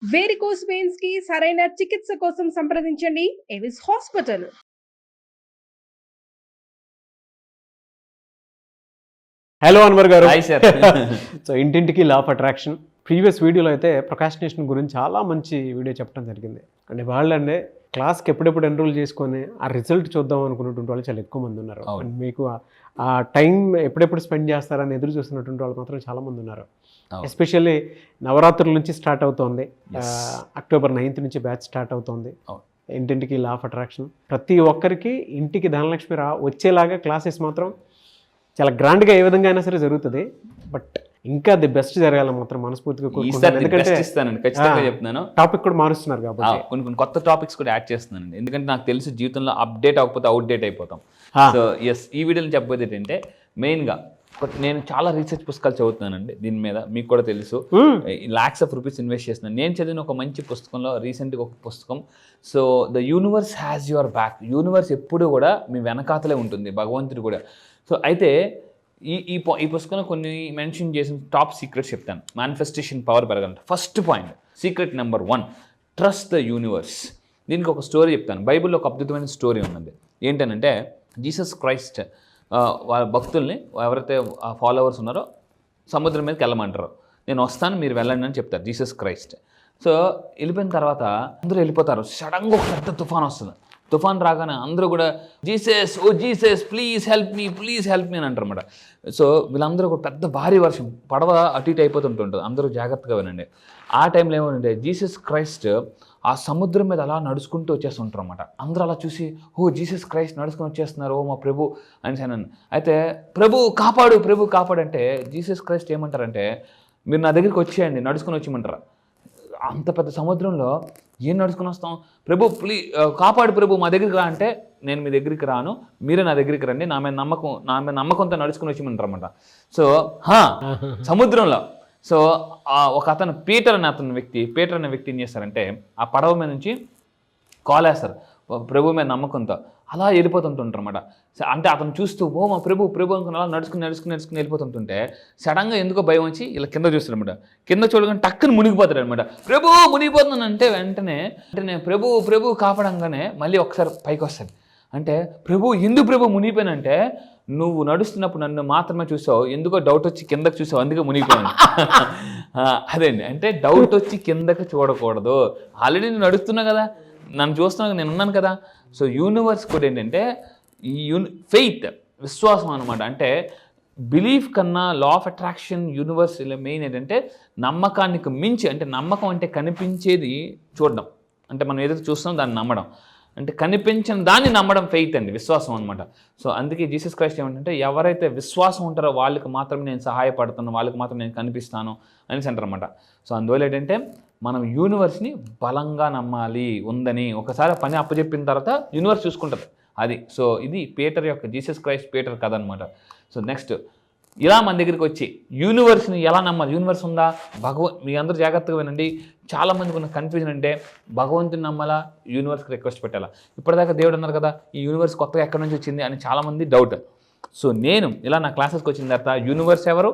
Varicose veins కి సరైన చికిత్స కోసం సంప్రదించండి ఎవిస్ హాస్పిటల్. హలో అన్వర్ గారు. Hi sir. సో ఇంటింటికి లా ఆఫ్ అట్రాక్షన్ ప్రీవియస్ వీడియోలో అయితే ప్రొకాస్టినేషన్ గురించి చాలా మంచి వీడియో చెప్పడం జరిగింది. అంటే వాళ్ళంటే క్లాస్కి ఎప్పుడెప్పుడు ఎన్రోల్ చేసుకొని ఆ రిజల్ట్ చూద్దాం అనుకున్నటువంటి వాళ్ళు చాలా ఎక్కువ మంది ఉన్నారు. అండ్ మీకు ఆ టైం ఎప్పుడెప్పుడు స్పెండ్ చేస్తారని ఎదురు చూస్తున్నటువంటి వాళ్ళు మాత్రం చాలా మంది ఉన్నారు. ఎస్పెషల్లీ నవరాత్రుల నుంచి స్టార్ట్ అవుతోంది. అక్టోబర్ 9th నుంచి బ్యాచ్ స్టార్ట్ అవుతోంది. ఇంటింటికి లా ఆఫ్ అట్రాక్షన్ ప్రతి ఒక్కరికి ఇంటికి ధనలక్ష్మి వచ్చేలాగా క్లాసెస్ మాత్రం చాలా గ్రాండ్గా ఏ విధంగా అయినా సరే జరుగుతుంది. బట్ ఇంకా ది బెస్ట్ జరగాలని మాత్రం మనస్ఫూర్తిగా కోరుకుంటున్నాను. ఎందుకంటే ఖచ్చితంగా చెప్తున్నాను, టాపిక్ కూడా మారుస్తున్నారు కాబట్టి కొన్ని కొత్త టాపిక్స్ కూడా యాడ్ చేస్తున్నానండి. ఎందుకంటే నాకు తెలుసు జీవితంలో అప్డేట్ అవ్వకపోతే అవుట్డేట్ అయిపోతాం. సో ఎస్, ఈ వీడియోలో చెప్పబోయేది ఏంటంటే మెయిన్గా నేను చాలా రీసెర్చ్ పుస్తకాలు చదువుతున్నానండి దీని మీద. మీకు కూడా తెలుసు, లాక్స్ ఆఫ్ రూపీస్ ఇన్వెస్ట్ చేస్తున్నాను. నేను చదివిన ఒక మంచి పుస్తకంలో రీసెంట్గా ఒక పుస్తకం, so the universe has your back. Universe ఎప్పుడు కూడా మీ వెనకాతలే ఉంటుంది, భగవంతుడు కూడా. సో అయితే ఈ పుస్తకంలో కొన్ని మెన్షన్ చేసిన టాప్ సీక్రెట్స్ చెప్తాను. మేనిఫెస్టేషన్ పవర్ పెరగాలంటే first point, secret number 1, trust the universe. దీనికి ఒక స్టోరీ చెప్తాను. బైబిల్లో ఒక అద్భుతమైన స్టోరీ ఉన్నది. ఏంటంటే జీసస్ క్రైస్ట్ వాళ్ళ భక్తుల్ని, ఎవరైతే ఫాలోవర్స్ ఉన్నారో, సముద్రం మీదకి వెళ్ళమంటారు. నేను వస్తాను, మీరు వెళ్ళండి అని చెప్తారు జీసస్ క్రైస్ట్. సో వెళ్ళిపోయిన తర్వాత అందరూ వెళ్ళిపోతారు. సడన్గా ఒక పెద్ద తుఫాన్ వస్తుంది. తుఫాన్ రాగానే అందరూ కూడా Jesus, oh Jesus please help me అని అంటారు అన్నమాట. సో వీళ్ళందరూ కూడా పెద్ద భారీ వర్షం, పడవ అటు ఇటు అయిపోతుంటుంది. అందరూ జాగ్రత్తగా వినండి. ఆ టైంలో ఏమంటే జీసస్ క్రైస్ట్ ఆ సముద్రం మీద అలా నడుచుకుంటూ వచ్చేస్తుంటారు అన్నమాట. అందరూ అలా చూసి, ఓ జీసస్ క్రైస్ట్ నడుచుకుని వచ్చేస్తున్నారు, ఓ మా ప్రభు అని అన్నాను. అయితే ప్రభు కాపాడు అంటే జీసస్ క్రైస్ట్ ఏమంటారంటే, మీరు నా దగ్గరికి వచ్చేయండి, నడుచుకుని వచ్చేయమంటారా. అంత పెద్ద సముద్రంలో ఏం నడుచుకుని వస్తాం, ప్రభు ప్లీజ్ కాపాడు ప్రభు, మా దగ్గరికి రా అంటే, నేను మీ దగ్గరికి రాను, మీరే నా దగ్గరికి రండి, నా మీద నమ్మకంతో నడుచుకుని వచ్చేయమంటారు అన్నమాట. సో సముద్రంలో సో ఒక అతను పీటర్ అనే వ్యక్తి ఏం చేస్తారంటే, ఆ పడవ మీద నుంచి కాలేస్తారు ప్రభు మీద నమ్మకంతో. అలా వెళ్ళిపోతుంటుంటారు అన్నమాట. అంటే అతను చూస్తూ, ఓ మా ప్రభు అనుకుని అలా నడుచుకుని వెళ్ళిపోతుంటుంటే సడన్గా ఎందుకో భయం వచ్చి ఇలా కింద చూస్తాడు అనమాట. కింద చూడగానే టక్కుని మునిగిపోతాడు అనమాట. ప్రభు మునిగిపోతున్నాను అంటే వెంటనే ప్రభు కాపాడంగానే మళ్ళీ ఒకసారి పైకి వస్తాడు. అంటే ఎందుకు ప్రభు మునిగిపోయానంటే, నువ్వు నడుస్తున్నప్పుడు నన్ను మాత్రమే చూసావు, ఎందుకో డౌట్ వచ్చి కిందకు చూసావు, అందుకే మునిగిపోయాను. అదేండి, అంటే డౌట్ వచ్చి కిందకు చూడకూడదు. ఆల్రెడీ నేను నడుస్తున్నా కదా, నన్ను చూస్తున్నాను, నేను ఉన్నాను కదా. సో యూనివర్స్ కూడా ఏంటంటే ఫెయిత్, విశ్వాసం అనమాట. అంటే బిలీఫ్ కన్నా law of attraction universe main ఏంటంటే నమ్మకానికి మించి, అంటే నమ్మకం అంటే కనిపించేది చూడడం, అంటే మనం ఏదైతే చూస్తామో దాన్ని నమ్మడం, అంటే కనిపించిన దాన్ని నమ్మడం ఫెయిత్ అండి, విశ్వాసం అనమాట. సో అందుకే జీసస్ క్రైస్ట్ ఏమంటే, ఎవరైతే విశ్వాసం ఉంటారో వాళ్ళకి మాత్రమే నేను సహాయపడుతాను, వాళ్ళకి మాత్రం నేను కనిపిస్తాను అనేసి అంటారన్నమాట. సో అందువల్ల ఏంటంటే మనం యూనివర్స్ని బలంగా నమ్మాలి ఉందని. ఒకసారి పని అప్పచెప్పిన తర్వాత యూనివర్స్ చూసుకుంటుంది అది. సో ఇది జీసస్ క్రైస్ట్ పీటర్ కథ అనమాట. సో నెక్స్ట్, ఇలా మన దగ్గరికి వచ్చి యూనివర్స్ని ఎలా నమ్మాలి, యూనివర్స్ ఉందా, మీ అందరూ జాగ్రత్తగా వినండి. చాలామందికి ఉన్న కన్ఫ్యూజన్ అంటే, భగవంతుని నమ్మాలా, యూనివర్స్కి రిక్వెస్ట్ పెట్టాలా. ఇప్పటిదాకా దేవుడు అన్నారు కదా, ఈ యూనివర్స్ కొత్తగా ఎక్కడి నుంచి వచ్చింది అని చాలామంది డౌట్. సో నేను ఇలా నా క్లాసెస్కి వచ్చిన తర్వాత యూనివర్స్ ఎవరు,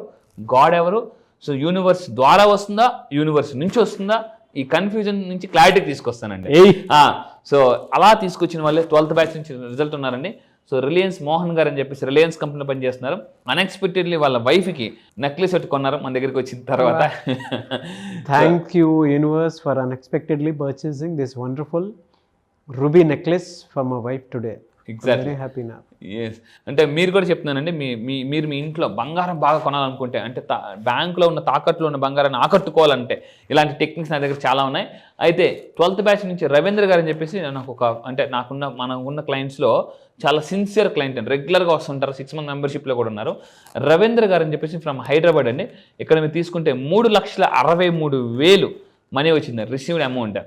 గాడ్ ఎవరు, సో యూనివర్స్ ద్వారా వస్తుందా, యూనివర్స్ నుంచి వస్తుందా, ఈ కన్ఫ్యూజన్ నుంచి క్లారిటీకి తీసుకొస్తానండి. సో అలా తీసుకొచ్చిన వాళ్ళే 12th బ్యాచ్ నుంచి రిజల్ట్ ఉన్నారండి. సో రిలయన్స్ మోహన్ గారు అని చెప్పేసి రిలయన్స్ కంపెనీలో పనిచేస్తున్నారు. అన్ఎక్స్పెక్టెడ్లీ వాళ్ళ వైఫ్కి నెక్లెస్ పెట్టి కొన్నారు మన దగ్గరికి వచ్చిన తర్వాత. Thank you universe for unexpectedly purchasing this wonderful ruby necklace for my wife today. Exactly, happy నా. ఎస్, అంటే మీరు కూడా చెప్తున్నానండి, మీరు మీ ఇంట్లో బంగారం బాగా కొనాలనుకుంటే, అంటే బ్యాంకులో ఉన్న తాకట్టులో ఉన్న బంగారాన్ని ఆకట్టుకోవాలంటే ఇలాంటి టెక్నిక్స్ నా దగ్గర చాలా ఉన్నాయి. అయితే 12th బ్యాచ్ నుంచి రవీంద్ర గారు అని చెప్పేసి నాకు మనకున్న క్లయింట్స్లో చాలా సిన్సియర్ క్లయింట్ అండి, రెగ్యులర్గా వస్తుంటారు, 6 month మెంబర్షిప్లో కూడా ఉన్నారు. రవీంద్ర గారు అని చెప్పేసి ఫ్రమ్ హైదరాబాద్ అండి. ఇక్కడ మీరు తీసుకుంటే 3,63,000 మనీ వచ్చింది, రిసీవ్డ్ అమౌంట్.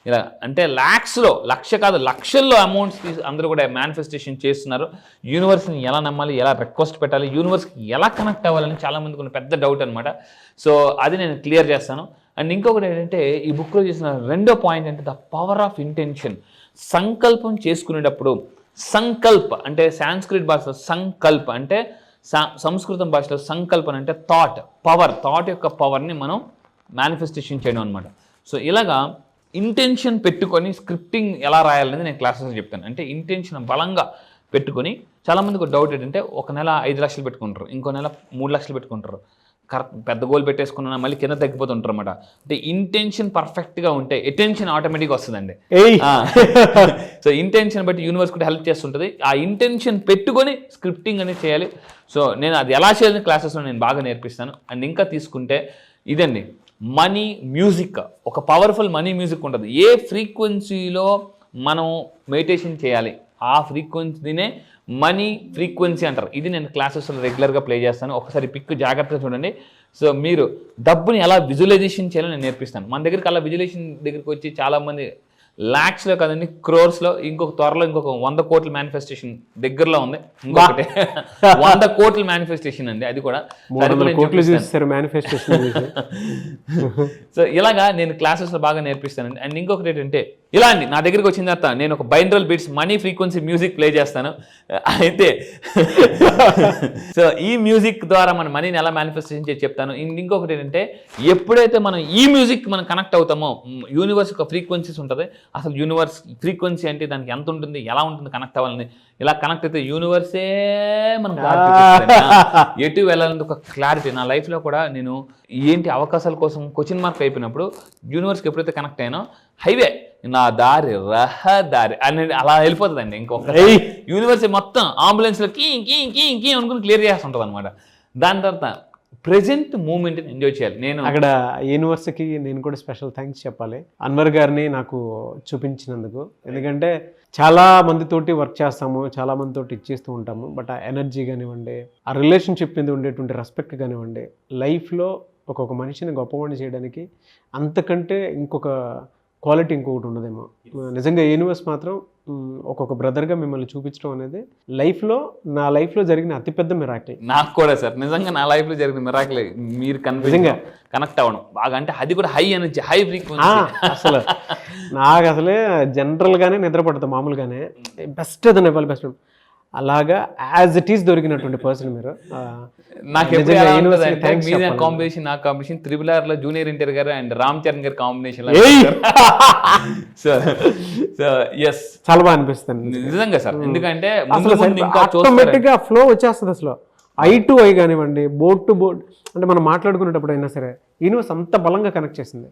ఇలా అంటే ల్యాక్స్లో, లక్షల్లో అమౌంట్స్ అందరూ కూడా మేనిఫెస్టేషన్ చేస్తున్నారు. యూనివర్స్ని ఎలా నమ్మాలి, ఎలా రిక్వెస్ట్ పెట్టాలి, యూనివర్స్కి ఎలా కనెక్ట్ అవ్వాలని చాలామందికి ఉన్న పెద్ద డౌట్ అనమాట. సో అది నేను క్లియర్ చేస్తాను. అండ్ ఇంకొకటి ఏంటంటే, ఈ బుక్లో చేసిన రెండో పాయింట్ అంటే ద పవర్ ఆఫ్ ఇంటెన్షన్. సంకల్పం చేసుకునేటప్పుడు, సంకల్ప అంటే సాంస్క్రిట్ భాషలో సంకల్ప అంటే, సంస్కృతం భాషలో సంకల్పన అంటే థాట్ యొక్క పవర్ని మనం మేనిఫెస్టేషన్ చేయడం అనమాట. సో ఇలాగా ఇంటెన్షన్ పెట్టుకొని స్క్రిప్టింగ్ ఎలా రాయాలనేది నేను క్లాసెస్లో చెప్తాను. అంటే ఇంటెన్షన్ బలంగా పెట్టుకొని, చాలామందికి డౌట్ ఏంటంటే ఒక నెల 5 లక్షలు పెట్టుకుంటారు, ఇంకో నెల 3 లక్షలు పెట్టుకుంటారు, కరెక్ట్ పెద్ద గోల్ పెట్టేసుకున్నా మళ్ళీ కింద తగ్గిపోతుంటారు అనమాట. అంటే ఇంటెన్షన్ పర్ఫెక్ట్గా ఉంటే అటెన్షన్ ఆటోమేటిక్గా వస్తుందండి. సో ఇంటెన్షన్ బట్టి యూనివర్స్ కూడా హెల్ప్ చేస్తుంటుంది. ఆ ఇంటెన్షన్ పెట్టుకొని స్క్రిప్టింగ్ అనేది చేయాలి. సో నేను అది ఎలా చేయాలని క్లాసెస్లో నేను బాగా నేర్పిస్తాను. అండ్ ఇంకా తీసుకుంటే ఇదండి, మనీ మ్యూజిక్, ఒక పవర్ఫుల్ మనీ మ్యూజిక్ ఉంటుంది. ఏ ఫ్రీక్వెన్సీలో మనం మెడిటేషన్ చేయాలి ఆ ఫ్రీక్వెన్సీనే మనీ ఫ్రీక్వెన్సీ అంటారు. ఇది నేను క్లాసెస్లో రెగ్యులర్గా ప్లే చేస్తాను. ఒకసారి పిక్ జాగ్రత్తగా చూడండి. సో మీరు డబ్బుని ఎలా విజువలైజేషన్ చేయాలో నేను నేర్పిస్తాను. మన దగ్గరికి అలా విజువలైజేషన్ దగ్గరికి వచ్చి చాలామంది ల్యాక్స్లో కదండి, క్రోర్స్లో, త్వరలో ఇంకొక 100 కోట్ల మేనిఫెస్టేషన్ దగ్గరలో ఉంది. ఇంకొకటి 100 కోట్ల మేనిఫెస్టేషన్ అండి, అది కూడా మేనిఫెస్టేషన్. సో ఇలాగా నేను క్లాసెస్లో బాగా నేర్పిస్తానండి. అండ్ ఇంకొకటి ఏంటంటే ఇలా అండి, నా దగ్గరికి వచ్చిన తర్వాత నేను ఒక binaural beats money frequency music play చేస్తాను. అయితే సో ఈ మ్యూజిక్ ద్వారా మన మనీని ఎలా మేనిఫెస్టేషన్ చేసి చెప్తాను. ఇంకొకటి ఏంటంటే ఎప్పుడైతే మనం ఈ మ్యూజిక్ మనం కనెక్ట్ అవుతామో, యూనివర్స్ యొక్క ఫ్రీక్వెన్సీస్ ఉంటుంది, అసలు యూనివర్స్ ఫ్రీక్వెన్సీ అంటే దానికి ఎంత ఉంటుంది, ఎలా ఉంటుంది కనెక్ట్ అవ్వాలని, ఇలా కనెక్ట్ అయితే యూనివర్సే మనం ఎటు వెళ్ళాలని ఒక క్లారిటీ. నా లైఫ్లో కూడా నేను ఏంటి అవకాశాల కోసం క్వశ్చన్ మార్క్ అయిపోయినప్పుడు యూనివర్స్కి ఎప్పుడైతే కనెక్ట్ అయినా హైవే నా దారి రహదారి అనేది అలా వెళ్ళిపోతుందండి. ఇంకొక యూనివర్స్ మొత్తం అంబులెన్స్లో కీ కీ కీ కీ అనుకుని క్లియర్ చేస్తుంటుంది అనమాట. దాని తర్వాత ప్రెజెంట్ మూమెంట్ని ఎంజాయ్ చేయాలి. నేను అక్కడ యూనివర్స్కి నేను కూడా స్పెషల్ థ్యాంక్స్ చెప్పాలి, అన్వర్ గారిని నాకు చూపించినందుకు. ఎందుకంటే చాలా మందితోటి వర్క్ చేస్తాము, చాలా మందితోటి ఇచ్చేస్తూ ఉంటాము, బట్ ఆ ఎనర్జీ కానివ్వండి, ఆ రిలేషన్షిప్ మీద ఉండేటువంటి రెస్పెక్ట్ కానివ్వండి, లైఫ్లో ఒక్కొక్క మనిషిని గొప్పవాడిని చేయడానికి అంతకంటే ఇంకొక క్వాలిటీ ఇంకొకటి ఉండదేమో. నిజంగా యూనివర్స్ మాత్రం ఒక్కొక్క బ్రదర్గా మిమ్మల్ని చూపించడం అనేది నా లైఫ్లో జరిగిన అతిపెద్ద మిరాకిల్. నాకు కూడా సార్ నిజంగా నా లైఫ్లో జరిగిన మిరాకిల్ మీరు నిజంగా కనెక్ట్ అవ్వడం బాగా, అంటే అది కూడా హై ఎనర్జీ, హై ఫ్రీక్వెన్సీ. అసలు నాకు అసలే జనరల్గానే నిద్రపడుతుంది మామూలుగానే, బెస్ట్ అదే బెస్ట్. అలాగా యాజ్ ఇట్ ఈస్ దొరికినటువంటి పర్సన్ మీరు. నాకు కాంబినేషన్, నా కాంబినేషన్ RRR లో జూనియర్ ఎన్టీఆర్ గారు అండ్ రామ్ చరణ్ గారి కాంబినేషన్. చాలా బాగా అనిపిస్తుంది నిజంగా సార్, ఎందుకంటే ఆటోమేటిక్గా ఫ్లో వచ్చేస్తుంది. అసలు ఐ టు ఐ కానివ్వండి, బోర్డ్ టు బోర్డ్, అంటే మనం మాట్లాడుకునేటప్పుడు అయినా సరే యూనివర్స్ అంత బలంగా కనెక్ట్ చేసింది.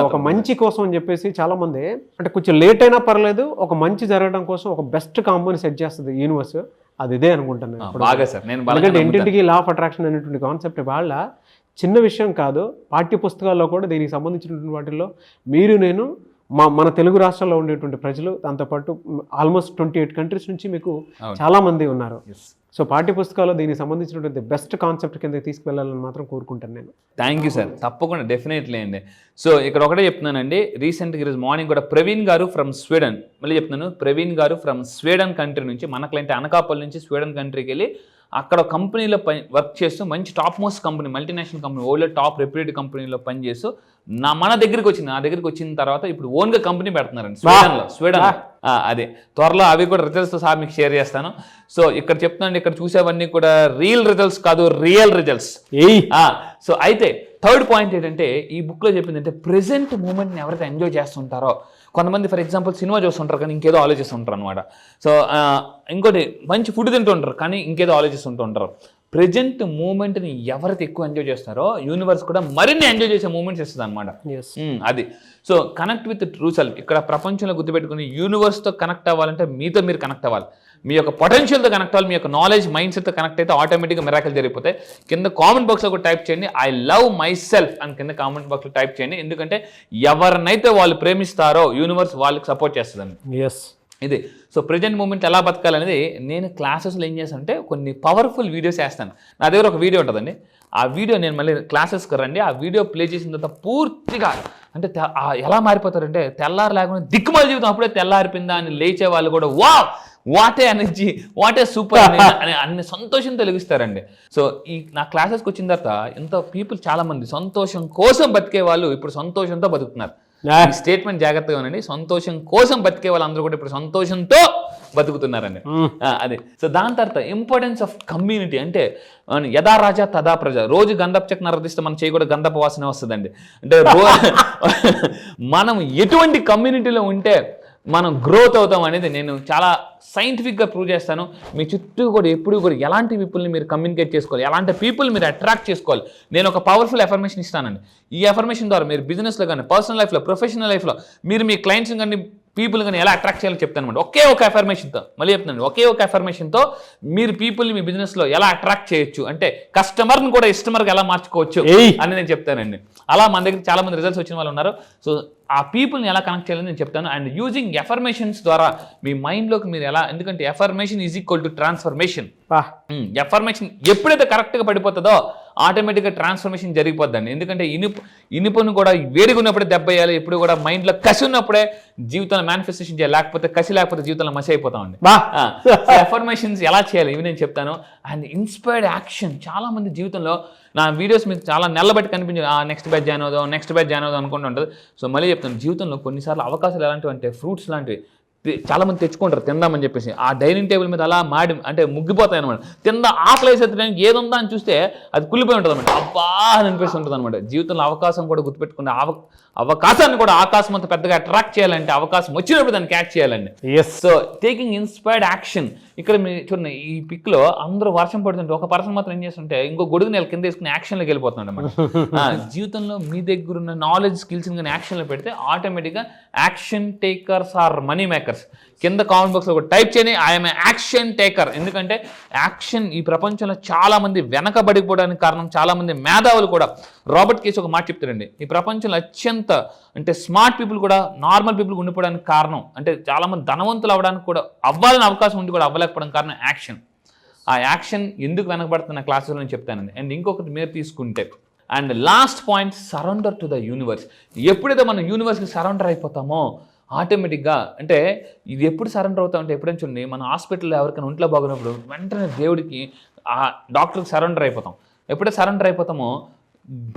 ఒక మంచి కోసం అని చెప్పేసి చాలా మంది, అంటే కొంచెం లేట్ అయినా పర్లేదు, ఒక మంచి జరగడం కోసం ఒక బెస్ట్ కాంబోని సెట్ చేస్తుంది యూనివర్స్. అది ఇదే అనుకుంటాను. ఎందుకంటే ఇంటింటికి లా ఆఫ్ అట్రాక్షన్ అనేటువంటి కాన్సెప్ట్ వాళ్ళ చిన్న విషయం కాదు. పాఠ్య పుస్తకాల్లో కూడా దీనికి సంబంధించినటువంటి వాటిల్లో నేను మన తెలుగు రాష్ట్రాల్లో ఉండేటువంటి ప్రజలు, దాంతోపాటు ఆల్మోస్ట్ 28 కంట్రీస్ నుంచి మీకు చాలా మంది ఉన్నారు. సో పాఠ్య పుస్తకాల్లో దీనికి సంబంధించినటువంటి బెస్ట్ కాన్సెప్ట్ కింద తీసుకువెళ్ళాలని మాత్రం కోరుకుంటాను నేను. థ్యాంక్ యూ సార్, తప్పకుండా, డెఫినెట్లీ అండి. సో ఇక్కడ ఒకటే చెప్తున్నానండి, రీసెంట్గా ఈరోజు మార్నింగ్ కూడా ప్రవీణ్ గారు ఫ్రమ్ స్వీడన్, మళ్ళీ చెప్తున్నాను, ప్రవీణ్ గారు ఫ్రమ్ స్వీడన్ కంట్రీ నుంచి, మన క్లయింట్ అనకాపల్లి నుంచి స్వీడన్ కంట్రీకి వెళ్ళి అక్కడ కంపెనీలో వర్క్ చేస్తూ, మంచి top most company, multinational company, world top reputed కంపెనీలో పనిచేస్తూ మన దగ్గరికి వచ్చింది. నా దగ్గరికి వచ్చిన తర్వాత ఇప్పుడు ఓన్గా కంపెనీ పెడుతున్నారండి స్వీడన్. అదే త్వరలో అవి కూడా రిజల్ట్స్తో సహా మీకు షేర్ చేస్తాను. సో ఇక్కడ చెప్తున్నాను, ఇక్కడ చూసేవన్నీ కూడా రియల్ రిజల్ట్స్ కాదు, రియల్ రిజల్ట్స్. సో అయితే థర్డ్ పాయింట్ ఏంటంటే, ఈ బుక్లో చెప్పింది అంటే ప్రెజెంట్ మూమెంట్ని ఎవరైతే ఎంజాయ్ చేస్తుంటారో, కొంతమంది ఫర్ ఎగ్జాంపుల్ సినిమా చూస్తుంటారు కానీ ఇంకేదో ఆలోచిస్తుంటారు అనమాట. సో ఇంకోటి మంచి ఫుడ్ తింటుంటారు కానీ ఇంకేదో ఆలోచిస్తుంటూ ఉంటారు. ప్రెజెంట్ మూమెంట్ని ఎవరైతే ఎక్కువ ఎంజాయ్ చేస్తారో యూనివర్స్ కూడా మరిన్ని ఎంజాయ్ చేసే మూమెంట్స్ ఇస్తుంది అనమాట. అది so connect with true self. ఇక్కడ ప్రపంచంలో గుర్తుపెట్టుకుని యూనివర్స్తో కనెక్ట్ అవ్వాలంటే మీతో మీరు కనెక్ట్ అవ్వాలి, మీ యొక్క పొటెన్షియల్తో కనెక్ట్ అవ్వాలి, మీ యొక్క నాలెడ్జ్ మైండ్ సెట్తో కనెక్ట్ అయితే ఆటోమేటిక్గా మిరాకిల్ జరిగిపోతాయి. కింద కామెంట్ బాక్స్లో కూడా టైప్ చేయండి, ఐ లవ్ మై సెల్ఫ్ అని కింద కామెంట్ బాక్స్లో టైప్ చేయండి. ఎందుకంటే ఎవరినైతే వాళ్ళు ప్రేమిస్తారో యూనివర్స్ వాళ్ళకి సపోర్ట్ చేస్తుందండి. ఇది సో ప్రెజెంట్ మూమెంట్ ఎలా బతకాలనేది నేను క్లాసెస్లో ఏం చేస్తానంటే కొన్ని పవర్ఫుల్ వీడియోస్ వేస్తాను. నా దగ్గర ఒక వీడియో ఉంటుందండి, ఆ వీడియో నేను మళ్ళీ క్లాసెస్కి రండి, ఆ వీడియో ప్లే చేసిన తర్వాత పూర్తిగా అంటే ఎలా మారిపోతారంటే, తెల్లారు లేకుండా దిక్కుమాల జీవితం అప్పుడే తెల్లారిపోయిందా అని లేచే వాళ్ళు కూడా వాటే ఎనర్జీ, వాటే సూపర్ అని అన్ని సంతోషంతో వెలిగిస్తారండి. సో ఈ నా క్లాసెస్కి వచ్చిన తర్వాత ఇంత పీపుల్ చాలామంది సంతోషం కోసం బతికే వాళ్ళు ఇప్పుడు సంతోషంతో బతుకుతున్నారు. ఈ స్టేట్మెంట్ జాగ్రత్తగా ఉండండి. సంతోషం కోసం బతికే వాళ్ళందరూ కూడా ఇప్పుడు సంతోషంతో బతుకుతున్నారండి. అదే. సో దాని తర్వాత ఇంపార్టెన్స్ ఆఫ్ కమ్యూనిటీ అంటే యథా రాజా తదా ప్రజ. రోజు గంధపు చెక్క నరదిస్తే మనం చేయి కూడా గంధపు వాసన వస్తుందండి. అంటే మనం ఎటువంటి కమ్యూనిటీలో ఉంటే మనం గ్రోత్ అవుతాం అనేది నేను చాలా సైంటిఫిక్గా ప్రూవ్ చేస్తాను. మీ చుట్టూ కూడా ఎప్పుడు కూడా ఎలాంటి పీపుల్ని మీరు కమ్యూనికేట్ చేసుకోవాలి, ఎలాంటి పీపుల్ మీరు అట్రాక్ట్ చేసుకోవాలి. నేను ఒక పవర్ఫుల్ ఎఫర్మేషన్ ఇస్తానండి. ఈ ఎఫర్మేషన్ ద్వారా మీరు బిజినెస్లో కానీ, పర్సనల్ లైఫ్లో, ప్రొఫెషనల్ లైఫ్లో మీరు మీ క్లయింట్స్ కానీ, పీపుల్ కానీ ఎలా అట్రాక్ట్ చేయాలో చెప్తాను అనమాట. ఒకే ఒక ఎఫర్మేషన్తో, మళ్ళీ చెప్తున్నాను, ఒకే ఒక ఎఫర్మేషన్తో మీరు పీపుల్ని మీ బిజినెస్లో ఎలా అట్రాక్ట్ చేయొచ్చు, అంటే కస్టమర్ని కూడా ఇస్టమర్గా ఎలా మార్చుకోవచ్చు అని నేను చెప్తానండి. అలా మన దగ్గర చాలా మంది రిజల్ట్స్ వచ్చిన వాళ్ళు ఉన్నారు. సో ఆ పీపుల్ని ఎలా కనెక్ట్ చేయాలని నేను చెప్తాను. అండ్ యూజింగ్ ఎఫర్మేషన్స్ ద్వారా మీ మైండ్లోకి మీరు ఎలా, ఎందుకంటే affirmation is equal to transformation. Affirmation ఎప్పుడైతే కరెక్ట్గా పడిపోతుందో ఆటోమేటిక్గా ట్రాన్స్ఫర్మేషన్ జరిగిపోద్దండి. ఎందుకంటే ఇనుపను కూడా వేడిగా ఉన్నప్పుడే దెబ్బ వేయాలి. ఎప్పుడు కూడా మైండ్లో కసి ఉన్నప్పుడే జీవితంలో మేనిఫెస్టేషన్ చేయాలి. లేకపోతే కసి లేకపోతే జీవితంలో మసి అయిపోతామండి. ఎఫర్మేషన్స్ ఎలా చేయాలి ఇవి నేను చెప్తాను. And inspired action. చాలా మంది జీవితంలో నా వీడియోస్ మీకు చాలా నెలబట్టి కనిపించింది. నెక్స్ట్ బ్యాచ్ జాయిన్ అవుదాం అనుకుంటూ ఉంటుంది. సో మళ్ళీ చెప్తాను, జీవితంలో కొన్నిసార్లు అవకాశాలు ఎలాంటివి అంటే ఫ్రూట్స్ లాంటివి చాలా మంది తెచ్చుకుంటారు తిందామని చెప్పేసి. ఆ డైనింగ్ టేబుల్ మీద అలా అంటే ముగ్గిపోతాయి అనమాట. తిందా ఆకలి వేసేది ఏది ఉందా అని చూస్తే అది కుళ్ళిపోయి ఉంటుంది అనమాట. అబ్బా అని అనిపిస్తుంటుంది అనమాట. జీవితంలో అవకాశం కూడా గుర్తుపెట్టుకుంటే అవకాశాన్ని కూడా ఆకాశం అంత పెద్దగా అట్రాక్ట్ చేయాలంటే అవకాశం వచ్చినప్పుడు దాన్ని క్యాచ్ చేయాలండి. So taking inspired action. ఇక్కడ మీరు చూడండి, ఈ పిక్లో అందరూ వర్షం పడుతుంటే ఒక పర్సన్ మాత్రం ఏం చేస్తుంటే ఇంకో గొడుగు నెల కింద వేసుకుని యాక్షన్లోకి వెళ్ళిపోతున్నాడు అనమాట. జీవితంలో మీ దగ్గర ఉన్న నాలెడ్జ్ స్కిల్స్ కానీ యాక్షన్లో పెడితే ఆటోమేటిక్గా action takers are money makers. కింద కామెంట్ బాక్స్లో కూడా టైప్ చేయని ఐఎమ్ యాక్షన్ టేకర్. ఎందుకంటే యాక్షన్ ఈ ప్రపంచంలో చాలా మంది వెనకబడిపోవడానికి కారణం, చాలా మంది మేధావులు కూడా. రాబర్ట్ కేస్ ఒక మాట చెప్తారండి, ఈ ప్రపంచంలో అత్యంత అంటే స్మార్ట్ పీపుల్ కూడా నార్మల్ పీపుల్ ఉండిపోవడానికి కారణం, అంటే చాలా మంది ధనవంతులు అవ్వడానికి కూడా అవ్వాలని అవకాశం ఉండి కూడా అవ్వలేకపోవడానికి కారణం యాక్షన్. ఆ యాక్షన్ ఎందుకు వెనకబడుతున్న క్లాసులో నేను చెప్తానండి. అండ్ ఇంకొకటి మీరు తీసుకుంటే, and last point, surrender to the universe. ఎప్పుడైతే మనం యూనివర్స్కి సరెండర్ అయిపోతామో ఆటోమేటిక్గా, అంటే ఇది ఎప్పుడు సరెండర్ అవుతామంటే ఎప్పుడైనా చూడండి, మన హాస్పిటల్లో ఎవరికైనా ఒంట్లో బాగున్నప్పుడు వెంటనే దేవుడికి ఆ డాక్టర్కి సరెండర్ అయిపోతాం. ఎప్పుడైతే సరెండర్ అయిపోతామో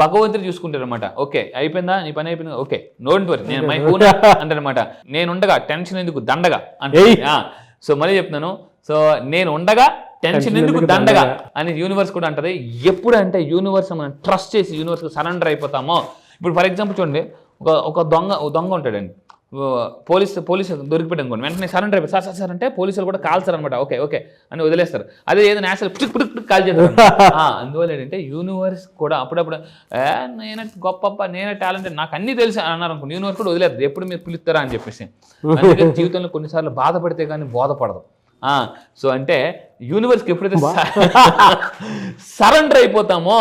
భగవంతుడు చూసుకుంటారు అనమాట. ఓకే అయిపోయిందా, నీ పని అయిపోయిందా, ఓకే డోంట్ వరీ, నేను మై ఓన్ అంటారనమాట. నేను ఉండగా టెన్షన్ ఎందుకు దండగా అంటే. సో మళ్ళీ చెప్తున్నాను, సో నేను ఉండగా టెన్షన్ ఎందుకు దండగా అని యూనివర్స్ కూడా అంటది. ఎప్పుడు అంటే యూనివర్స్ మనం ట్రస్ట్ చేసి యూనివర్స్కి సరెండర్ అయిపోతామో. ఇప్పుడు ఫర్ ఎగ్జాంపుల్ చూడండి, ఒక దొంగ ఉంటాడండి, పోలీసు దొరికిపోయాడు అనుకోండి, వెంటనే సరెండర్ అయిపోయి సార్ అంటే పోలీసులు కూడా కాల్చారు అనమాట. ఓకే అని వదిలేస్తారు. అదే ఏదైనా యాక్చువల్ పిచ్చుకు కాల్ చేస్తారు. అందువల్ల ఏంటంటే యూనివర్స్ కూడా అప్పుడప్పుడు నేనే గొప్ప, నేనే టాలెంటెడ్, నాకు అన్నీ తెలుసు అని అన్నారు అనుకోండి, యూనివర్స్ కూడా వదిలేస్తారు ఎప్పుడు మీరు పిలుస్తారా అని చెప్పేసి. అందుకే జీవితంలో కొన్నిసార్లు బాధపడితే కానీ బోధపడదు. సో అంటే యూనివర్స్కి ఎప్పుడైతే సరెండర్ అయిపోతామో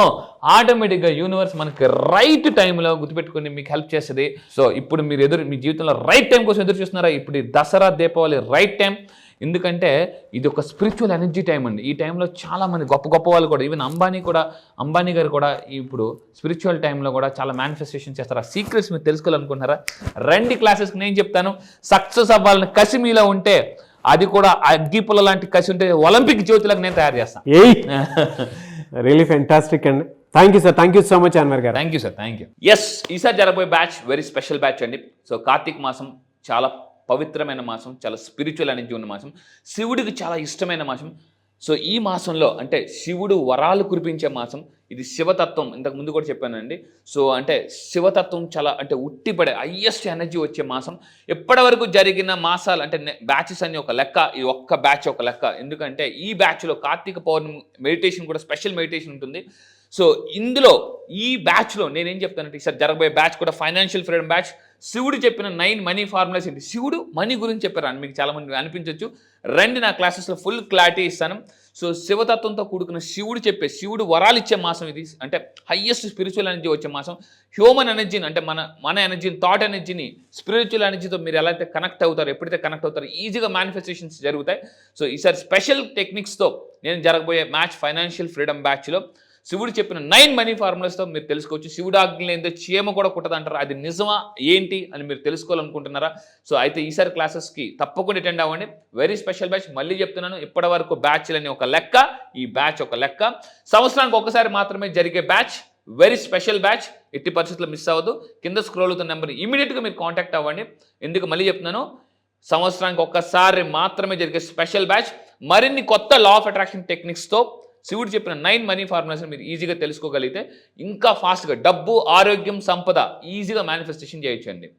ఆటోమేటిక్గా యూనివర్స్ మనకి రైట్ టైంలో గుర్తుపెట్టుకుని మీకు హెల్ప్ చేస్తుంది. సో ఇప్పుడు మీరు మీ జీవితంలో రైట్ టైం కోసం ఎదురు చూస్తున్నారా? ఇప్పుడు దసరా దీపావళి రైట్ టైం. ఎందుకంటే ఇది ఒక స్పిరిచువల్ ఎనర్జీ టైం అండి. ఈ టైంలో చాలా మంది గొప్ప వాళ్ళు కూడా, ఈవెన్ అంబానీ గారు కూడా ఇప్పుడు స్పిరిచువల్ టైంలో కూడా చాలా మేనిఫెస్టేషన్ చేస్తారు. ఆ సీక్రెట్స్ మీరు తెలుసుకోవాలనుకుంటున్నారా? రండి క్లాసెస్కి, నేను చెప్తాను. సక్సెస్ అవ్వాలని కసి మీలో ఉంటే, అది కూడా అగ్గిపుల్ల లాంటి కసి ఉంటే ఒలింపిక్ జ్యోతులకు నేను తయారు చేస్తాను. రియలీ ఫెంటాస్టిక్ అండి. Thank you sir, thank you so much Anwar గారు. Thank you sir, thank you. Yes, ఈసారి జరగబోయే బ్యాచ్ వెరీ స్పెషల్ బ్యాచ్ అండి. సో కార్తీక మాసం చాలా పవిత్రమైన మాసం, చాలా స్పిరిచువల్ ఎనర్జీ ఉన్న మాసం, శివుడికి చాలా ఇష్టమైన మాసం. సో ఈ మాసంలో అంటే శివుడు వరాలు కురిపించే మాసం. ఇది శివతత్వం, ఇంతకు ముందు కూడా చెప్పానండి. సో అంటే శివతత్వం చాలా అంటే ఉట్టిపడే హయ్యెస్ట్ ఎనర్జీ వచ్చే మాసం. ఎప్పటి వరకు జరిగిన మాసాలు అంటే బ్యాచెస్ అన్ని ఒక లెక్క, ఈ ఒక్క బ్యాచ్ ఒక లెక్క. ఎందుకంటే ఈ బ్యాచ్లో కార్తీక పౌర్ణమి మెడిటేషన్ కూడా స్పెషల్ మెడిటేషన్ ఉంటుంది. సో ఇందులో ఈ బ్యాచ్లో నేనేం చెప్తానంటే, ఈసారి జరగబోయే బ్యాచ్ కూడా ఫైనాన్షియల్ ఫ్రీడమ్ బ్యాచ్. శివుడు చెప్పిన 9 మనీ ఫార్ములాస్ ఏంటి, శివుడు మనీ గురించి చెప్పారు అని మీకు చాలామంది అనిపించవచ్చు. రండి నా క్లాసెస్లో ఫుల్ క్లారిటీ ఇస్తాను. సో శివతత్వంతో కూడుకున్న శివుడు వరాలు ఇచ్చే మాసం ఇది. అంటే హయ్యెస్ట్ స్పిరిచువల్ ఎనర్జీ వచ్చే మాసం. హ్యూమన్ ఎనర్జీని అంటే మన ఎనర్జీని, థాట్ ఎనర్జీని స్పిరిచువల్ ఎనర్జీతో మీరు ఎలా అయితే కనెక్ట్ అవుతారో, ఎప్పుడైతే కనెక్ట్ అవుతారో ఈజీగా మేనిఫెస్టేషన్స్ జరుగుతాయి. సో ఈసారి స్పెషల్ టెక్నిక్స్తో నేను జరగబోయే మ్యాచ్ ఫైనాన్షియల్ ఫ్రీడమ్ బ్యాచ్లో శివుడు చెప్పిన 9 మనీ ఫార్ములాస్తో మీరు తెలుసుకోవచ్చు. శివుడు ఆజ్ఞ లేనిదే చీమ కూడా కుట్టదంటారు, అది నిజమా ఏంటి అని మీరు తెలుసుకోవాలనుకుంటున్నారా? సో అయితే ఈసారి క్లాసెస్కి తప్పకుండా అటెండ్ అవ్వండి. Very special batch. మళ్ళీ చెప్తున్నాను, ఇప్పటి వరకు బ్యాచ్లని ఒక లెక్క, ఈ బ్యాచ్ ఒక లెక్క. సంవత్సరానికి ఒక్కసారి మాత్రమే జరిగే బ్యాచ్. వెరీ స్పెషల్ బ్యాచ్, ఎట్టి పరిస్థితుల్లో మిస్ అవ్వదు. కింద స్క్రోల్ అవుతున్న నెంబర్ ఇమీడియట్గా మీరు కాంటాక్ట్ అవ్వండి. ఎందుకు మళ్ళీ చెప్తున్నాను, సంవత్సరానికి ఒక్కసారి మాత్రమే జరిగే స్పెషల్ బ్యాచ్. మరిన్ని కొత్త లా ఆఫ్ అట్రాక్షన్ టెక్నిక్స్తో శివుడు చెప్పిన 9 మనీ ఫార్ములాస్ని మీరు ఈజీగా తెలుసుకోగలిగితే ఇంకా ఫాస్ట్గా డబ్బు, ఆరోగ్యం, సంపద ఈజీగా మేనిఫెస్టేషన్ చేయొచ్చండి.